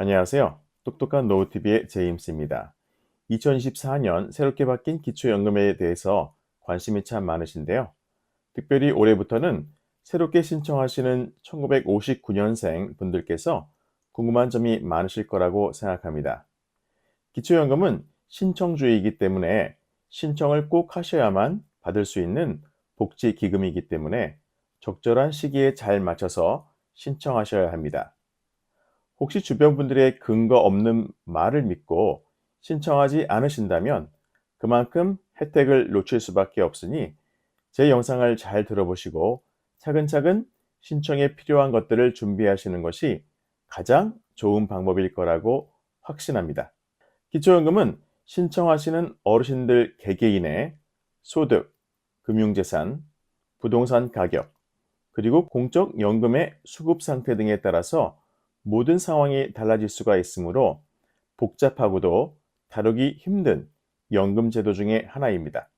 안녕하세요. 똑똑한 노후TV의 제임스입니다. 2024년 새롭게 바뀐 기초연금에 대해서 관심이 참 많으신데요. 특별히 올해부터는 새롭게 신청하시는 1959년생 분들께서 궁금한 점이 많으실 거라고 생각합니다. 기초연금은 신청주의이기 때문에 신청을 꼭 하셔야만 받을 수 있는 복지기금이기 때문에 적절한 시기에 잘 맞춰서 신청하셔야 합니다. 혹시 주변 분들의 근거 없는 말을 믿고 신청하지 않으신다면 그만큼 혜택을 놓칠 수밖에 없으니 제 영상을 잘 들어보시고 차근차근 신청에 필요한 것들을 준비하시는 것이 가장 좋은 방법일 거라고 확신합니다. 기초연금은 신청하시는 어르신들 개개인의 소득, 금융재산, 부동산 가격, 그리고 공적연금의 수급 상태 등에 따라서 모든 상황이 달라질 수가 있으므로 복잡하고도 다루기 힘든 연금 제도 중에 하나입니다.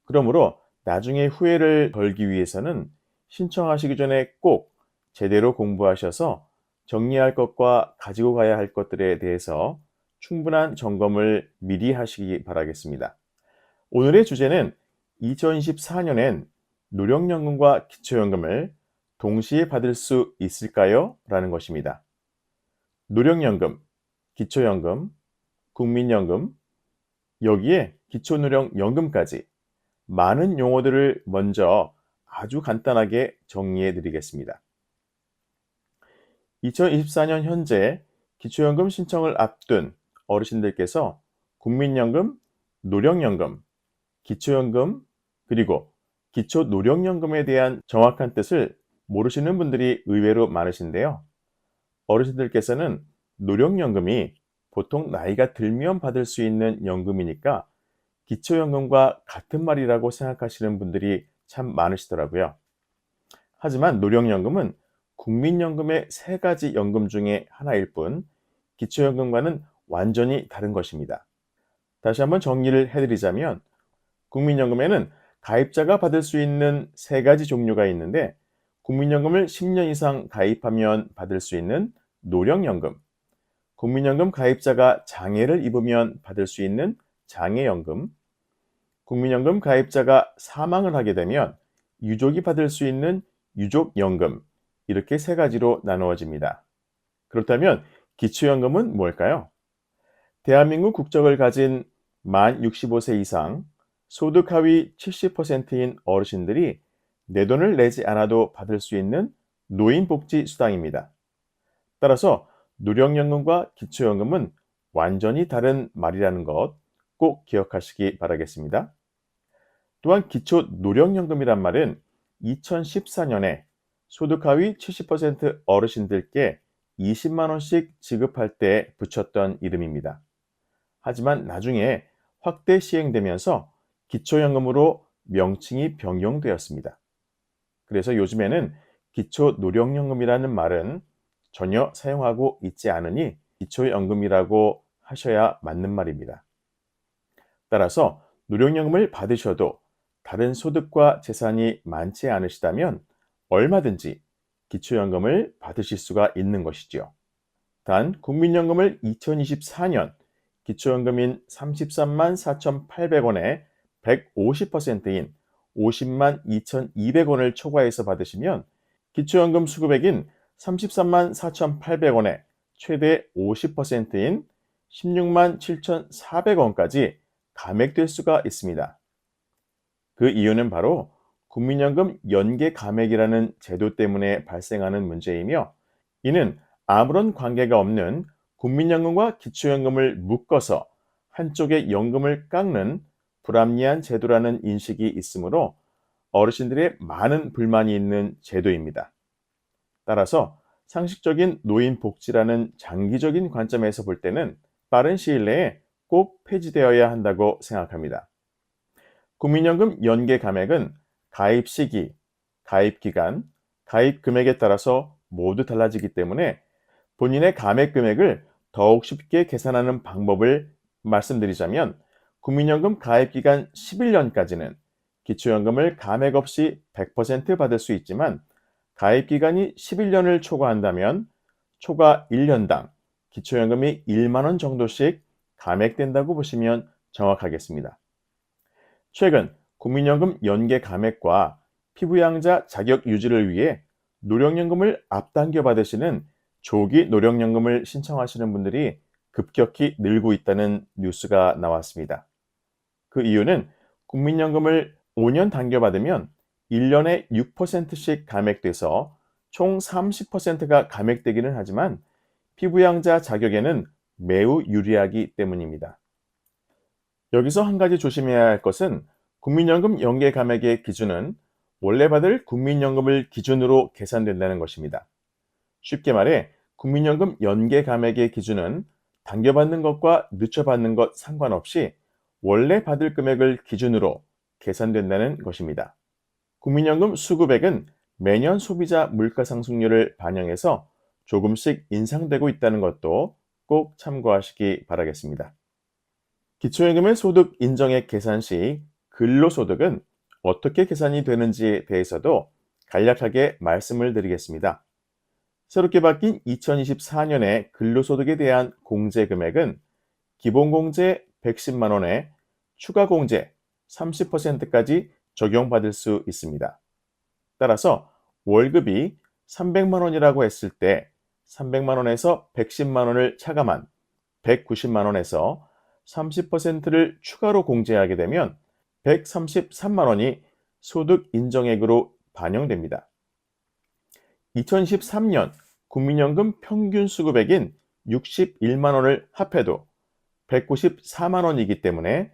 그러므로 나중에 후회를 덜기 위해서는 신청하시기 전에 꼭 제대로 공부하셔서 정리할 것과 가지고 가야 할 것들에 대해서 충분한 점검을 미리 하시기 바라겠습니다. 오늘의 주제는 2024년엔 노령연금과 기초연금을 동시에 받을 수 있을까요? 라는 것입니다. 노령연금, 기초연금, 국민연금, 여기에 기초노령연금까지 많은 용어들을 먼저 아주 간단하게 정리해 드리겠습니다. 2024년 현재 기초연금 신청을 앞둔 어르신들께서 국민연금, 노령연금, 기초연금, 그리고 기초노령연금에 대한 정확한 뜻을 모르시는 분들이 의외로 많으신데요. 어르신들께서는 노령연금이 보통 나이가 들면 받을 수 있는 연금이니까 기초연금과 같은 말이라고 생각하시는 분들이 참 많으시더라고요. 하지만 노령연금은 국민연금의 세 가지 연금 중에 하나일 뿐 기초연금과는 완전히 다른 것입니다. 다시 한번 정리를 해드리자면 국민연금에는 가입자가 받을 수 있는 세 가지 종류가 있는데 국민연금을 10년 이상 가입하면 받을 수 있는 노령연금, 국민연금 가입자가 장애를 입으면 받을 수 있는 장애연금, 국민연금 가입자가 사망을 하게 되면 유족이 받을 수 있는 유족연금, 이렇게 세 가지로 나누어집니다. 그렇다면 기초연금은 뭘까요? 대한민국 국적을 가진 만 65세 이상 소득 하위 70%인 어르신들이 내돈을 내지 않아도 받을 수 있는 노인복지 수당입니다. 따라서 노령연금과 기초연금은 완전히 다른 말이라는 것 꼭 기억하시기 바라겠습니다. 또한 기초노령연금이란 말은 2014년에 소득 하위 70% 어르신들께 20만 원씩 지급할 때 붙였던 이름입니다. 하지만 나중에 확대 시행되면서 기초연금으로 명칭이 변경되었습니다. 그래서 요즘에는 기초노령연금이라는 말은 전혀 사용하고 있지 않으니 기초연금이라고 하셔야 맞는 말입니다. 따라서 노령연금을 받으셔도 다른 소득과 재산이 많지 않으시다면 얼마든지 기초연금을 받으실 수가 있는 것이지요. 단 국민연금을 2024년 기초연금인 33만 4,800원에 150%인 50만 2,200원을 초과해서 받으시면 기초연금 수급액인 33만 4,800원에 최대 50%인 16만 7,400원까지 감액될 수가 있습니다. 그 이유는 바로 국민연금 연계 감액이라는 제도 때문에 발생하는 문제이며 이는 아무런 관계가 없는 국민연금과 기초연금을 묶어서 한쪽의 연금을 깎는 불합리한 제도라는 인식이 있으므로 어르신들의 많은 불만이 있는 제도입니다. 따라서 상식적인 노인 복지라는 장기적인 관점에서 볼 때는 빠른 시일 내에 꼭 폐지되어야 한다고 생각합니다. 국민연금 연계 감액은 가입 시기, 가입 기간, 가입 금액에 따라서 모두 달라지기 때문에 본인의 감액 금액을 더욱 쉽게 계산하는 방법을 말씀드리자면 국민연금 가입 기간 11년까지는 기초연금을 감액 없이 100% 받을 수 있지만 가입 기간이 11년을 초과한다면 초과 1년당 기초연금이 1만 원 정도씩 감액된다고 보시면 정확하겠습니다. 최근 국민연금 연계 감액과 피부양자 자격 유지를 위해 노령연금을 앞당겨 받으시는 조기 노령연금을 신청하시는 분들이 급격히 늘고 있다는 뉴스가 나왔습니다. 그 이유는 국민연금을 5년 당겨받으면 1년에 6%씩 감액돼서 총 30%가 감액되기는 하지만 피부양자 자격에는 매우 유리하기 때문입니다. 여기서 한 가지 조심해야 할 것은 국민연금 연계 감액의 기준은 원래 받을 국민연금을 기준으로 계산된다는 것입니다. 쉽게 말해 국민연금 연계 감액의 기준은 당겨받는 것과 늦춰받는 것 상관없이 원래 받을 금액을 기준으로 계산된다는 것입니다. 국민연금 수급액은 매년 소비자 물가상승률을 반영해서 조금씩 인상되고 있다는 것도 꼭 참고하시기 바라겠습니다. 기초연금의 소득 인정액 계산 시 근로소득은 어떻게 계산이 되는지에 대해서도 간략하게 말씀을 드리겠습니다. 새롭게 바뀐 2024년의 근로소득에 대한 공제 금액은 기본공제 110만 원에 추가공제 30%까지 적용받을 수 있습니다. 따라서 월급이 300만 원이라고 했을 때 300만 원에서 110만 원을 차감한 190만 원에서 30%를 추가로 공제하게 되면 133만 원이 소득 인정액으로 반영됩니다. 2013년 국민연금 평균 수급액인 61만 원을 합해도 194만 원이기 때문에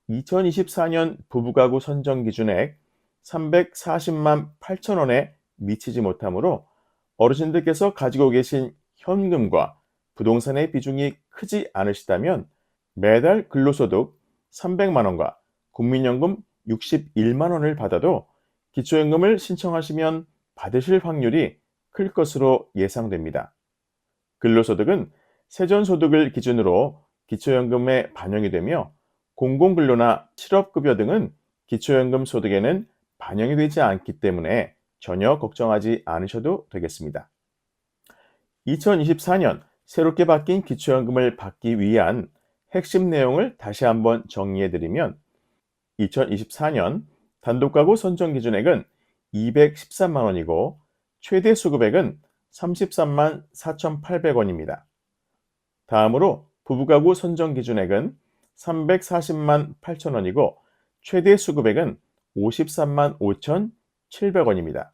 2024년 부부가구 선정기준액 340만 8천 원에 미치지 못하므로 어르신들께서 가지고 계신 현금과 부동산의 비중이 크지 않으시다면 매달 근로소득 300만 원과 국민연금 61만 원을 받아도 기초연금을 신청하시면 받으실 확률이 클 것으로 예상됩니다. 근로소득은 세전소득을 기준으로 기초연금에 반영이 되며 공공근로나 실업급여 등은 기초연금 소득에는 반영이 되지 않기 때문에 전혀 걱정하지 않으셔도 되겠습니다. 2024년 새롭게 바뀐 기초연금을 받기 위한 핵심 내용을 다시 한번 정리해드리면 2024년 단독가구 선정기준액은 213만 원이고 최대 수급액은 33만 4,800원입니다. 다음으로 부부가구 선정기준액은 340만 8천 원이고 최대 수급액은 53만 5,700원입니다.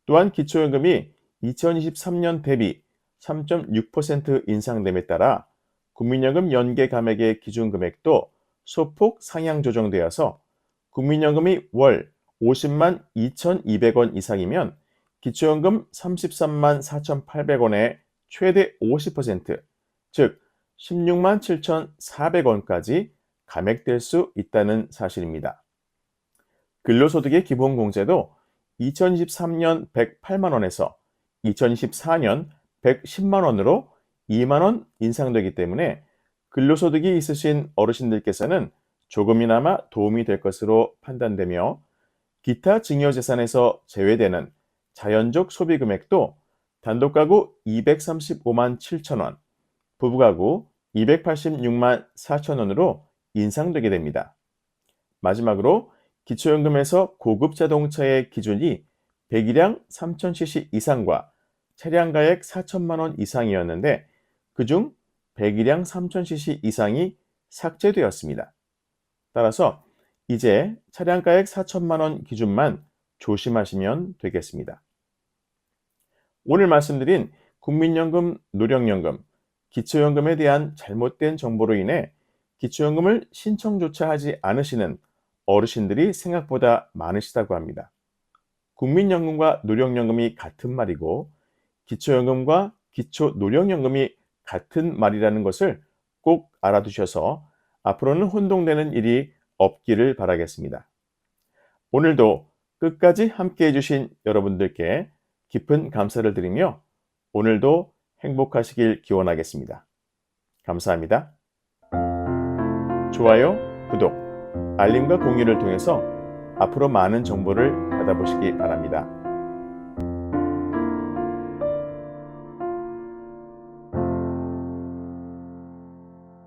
또한 기초연금이 2023년 대비 3.6% 인상됨에 따라 국민연금 연계 감액의 기준금액도 소폭 상향 조정되어서 국민연금이 월 50만 2,200원 이상이면 기초연금 33만 4,800원에 최대 50%, 즉 16만 7,400원까지 감액될 수 있다는 사실입니다. 근로소득의 기본공제도 2023년 108만 원에서 2024년 110만 원으로 2만 원 인상되기 때문에 근로소득이 있으신 어르신들께서는 조금이나마 도움이 될 것으로 판단되며 기타 증여재산에서 제외되는 자연적 소비금액도 단독가구 235만 7천 원, 부부가구 286만 4천 원으로 인상되게 됩니다. 마지막으로 기초연금에서 고급 자동차의 기준이 배기량 3000cc 이상과 차량가액 4천만 원 이상이었는데 그중 배기량 3000cc 이상이 삭제되었습니다. 따라서 이제 차량가액 4천만 원 기준만 조심하시면 되겠습니다. 오늘 말씀드린 국민연금, 노령연금, 기초연금에 대한 잘못된 정보로 인해 기초연금을 신청조차 하지 않으시는 어르신들이 생각보다 많으시다고 합니다. 국민연금과 노령연금이 같은 말이고 기초연금과 기초노령연금이 같은 말이라는 것을 꼭 알아두셔서 앞으로는 혼동되는 일이 없기를 바라겠습니다. 오늘도 끝까지 함께 해주신 여러분들께 깊은 감사를 드리며 오늘도 행복하시길 기원하겠습니다. 감사합니다. 좋아요, 구독, 알림과 공유를 통해서 앞으로 많은 정보를 받아보시기 바랍니다.